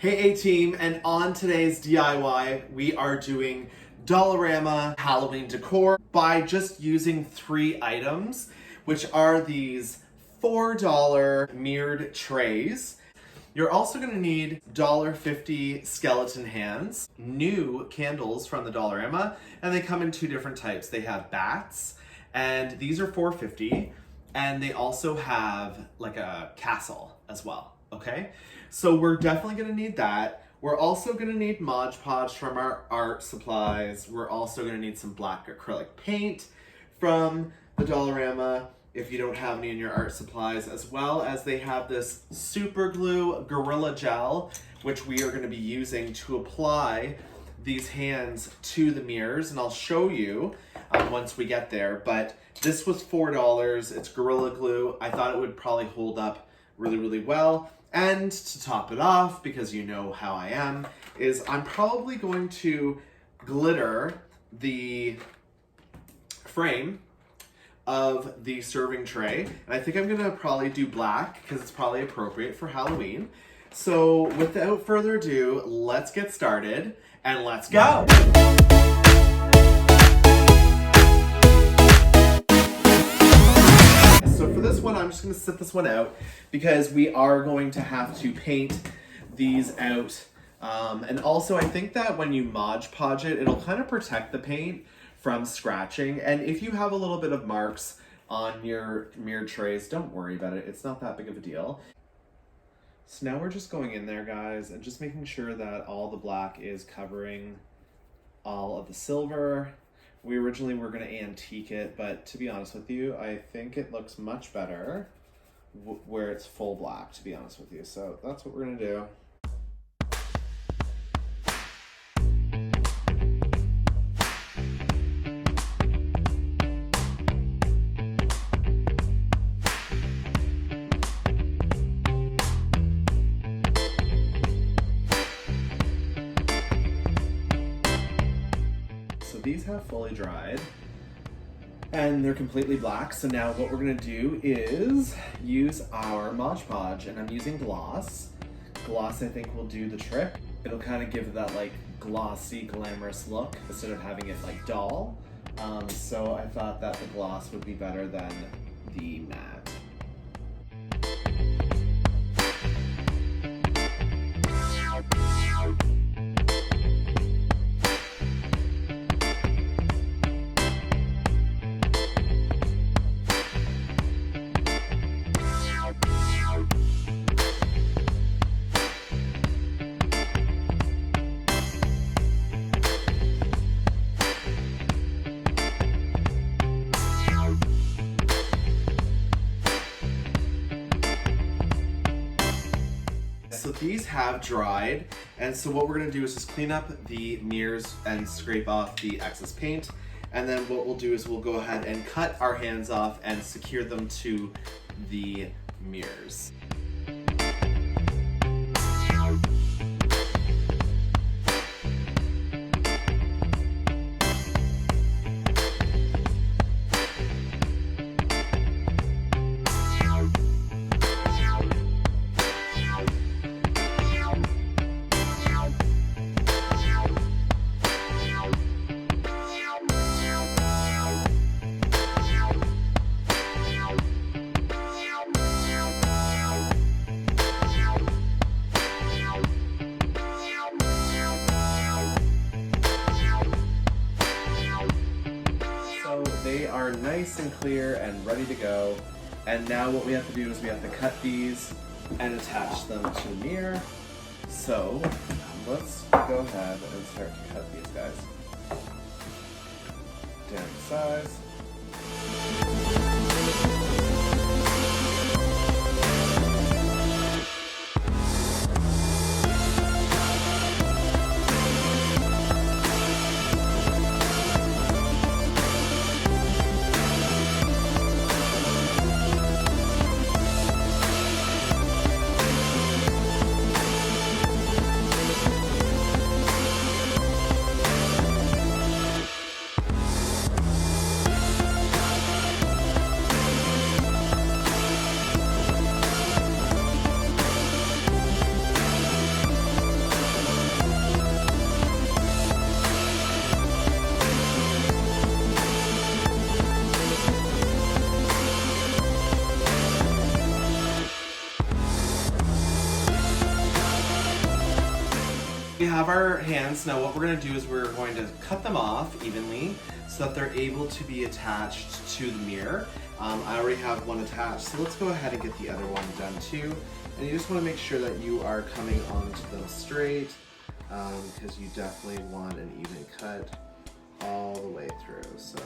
Hey A-Team, and on today's DIY, we are doing Dollarama Halloween decor by just using 3 items, which are these $4 mirrored trays. You're also going to need $1.50 skeleton hands, new candles from the Dollarama, and they come in 2 different types. They have bats, and these are $4.50, and they also have like a castle as well, okay? So we're definitely going to need that. We're also going to need Mod Podge from our art supplies. We're also going to need some black acrylic paint from the Dollarama if you don't have any in your art supplies, as well as they have this super glue Gorilla Gel, which we are going to be using to apply these hands to the mirrors, and I'll show you once we get there. But this was $4. It's Gorilla Glue. I thought it would probably hold up really well. And to top it off, because you know how I am, is I'm probably going to glitter the frame of the serving tray. And I think I'm gonna probably do black because it's probably appropriate for Halloween. So without further ado, let's get started and let's go. So for this one, I'm just gonna sit this one out because we are going to have to paint these out. And also I think that when you Mod Podge it, it'll kind of protect the paint from scratching. And if you have a little bit of marks on your mirrored trays, don't worry about it. It's not that big of a deal. So now we're just going in there, guys, and just making sure that all the black is covering all of the silver. We originally were going to antique it, but to be honest with you, I think it looks much better where it's full black, to be honest with you. So that's what we're going to do. These have fully dried and they're completely black. So now what we're gonna do is use our Mod Podge, and I'm using gloss. Gloss I think will do the trick. It'll kind of give that like glossy, glamorous look instead of having it like dull. So I thought that the gloss would be better than the matte. So these have dried, and so what we're going to do is just clean up the mirrors and scrape off the excess paint, and then what we'll do is we'll go ahead and cut our hands off and secure them to the mirrors. They are nice and clear and ready to go. And now what we have to do is we have to cut these and attach them to the mirror. So let's go ahead and start to cut these guys down to size. We have our hands. Now what we're gonna do is we're going to cut them off evenly so that they're able to be attached to the mirror. I already have one attached, so let's go ahead and get the other one done too. And you just wanna make sure that you are coming onto them straight, because you definitely want an even cut all the way through, so.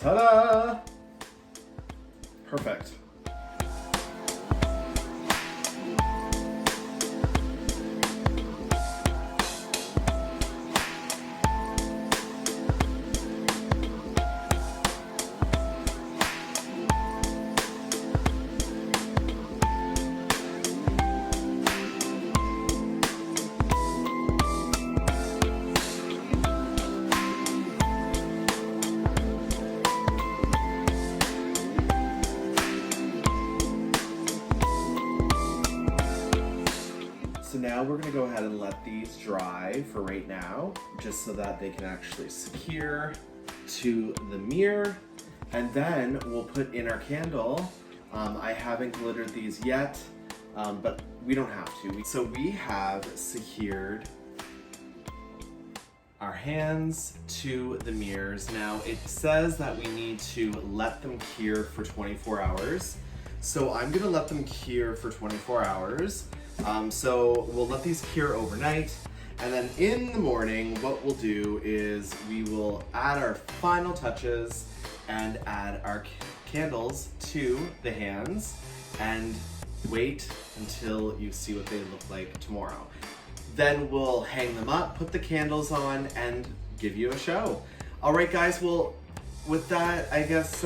Ta-da! Perfect. So now we're gonna go ahead and let these dry for right now, just so that they can actually secure to the mirror. And then we'll put in our candle. I haven't glittered these yet, but we don't have to. So we have secured our hands to the mirrors. Now it says that we need to let them cure for 24 hours. So I'm gonna let them cure for 24 hours. So we'll let these cure overnight, and then in the morning what we'll do is we will add our final touches and add our candles to the hands and wait until you see what they look like tomorrow. Then we'll hang them up, put the candles on, and give you a show. All right guys, well with that I guess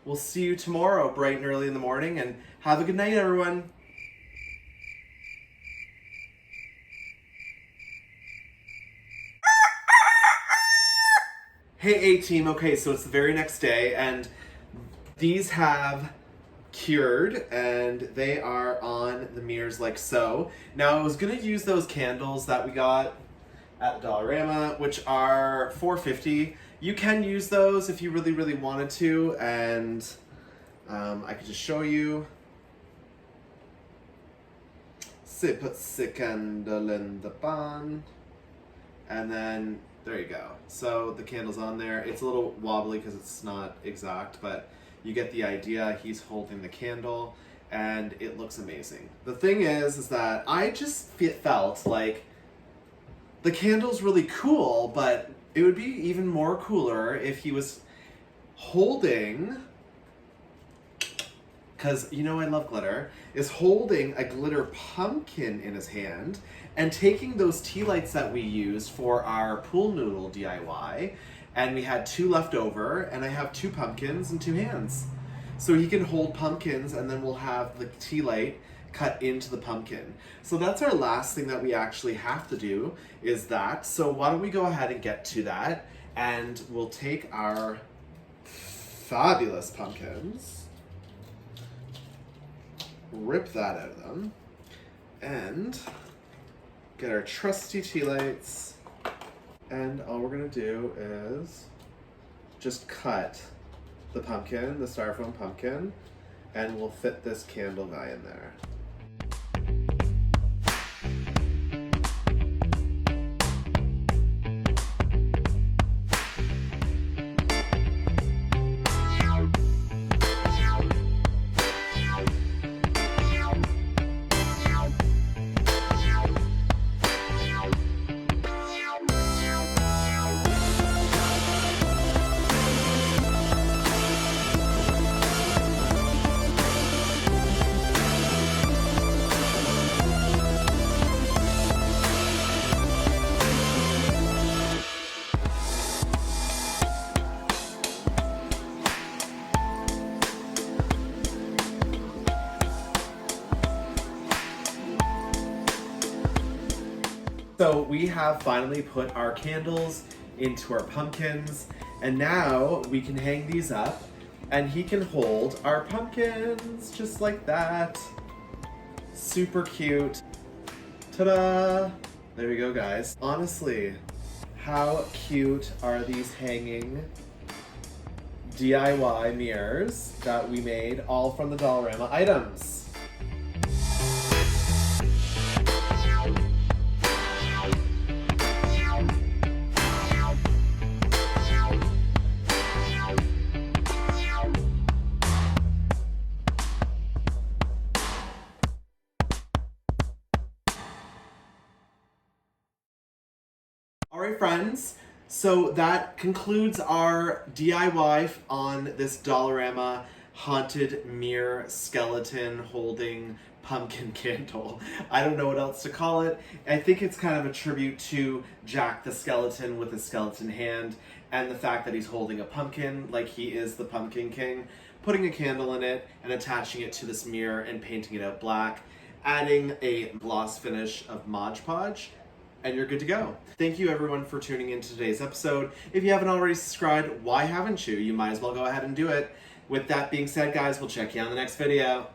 we'll see you tomorrow bright and early in the morning, and have a good night everyone. Hey A-Team, okay, so it's the very next day, and these have cured, and they are on the mirrors like so. Now I was gonna use those candles that we got at Dollarama, which are $4.50. You can use those if you really, really wanted to, and I could just show you. So put the candle in the pan, and then there you go. So the candle's on there. It's a little wobbly because it's not exact, but you get the idea. He's holding the candle and it looks amazing. The thing is that I just felt like the candle's really cool, but it would be even more cooler if he was holding, because you know I love glitter, is holding a glitter pumpkin in his hand and taking those tea lights that we used for our pool noodle DIY, and we had 2 left over, and I have 2 pumpkins and 2 hands. So he can hold pumpkins, and then we'll have the tea light cut into the pumpkin. So that's our last thing that we actually have to do, is that. So why don't we go ahead and get to that, and we'll take our fabulous pumpkins, rip that out of them, and get our trusty tea lights, and all we're gonna do is just cut the pumpkin, the styrofoam pumpkin, and we'll fit this candle guy in there. So we have finally put our candles into our pumpkins, and now we can hang these up and he can hold our pumpkins just like that. Super cute. Ta-da! There we go, guys. Honestly, how cute are these hanging DIY mirrors that we made, all from the Dollarama items. Alright friends, so that concludes our DIY on this Dollarama haunted mirror skeleton holding pumpkin candle. I don't know what else to call it. I think it's kind of a tribute to Jack the Skeleton with a skeleton hand and the fact that he's holding a pumpkin like he is the Pumpkin King, putting a candle in it and attaching it to this mirror and painting it out black, adding a gloss finish of Mod Podge, and you're good to go. Thank you everyone for tuning in to today's episode. If you haven't already subscribed, why haven't you? You might as well go ahead and do it. With that being said, guys, we'll check you on the next video.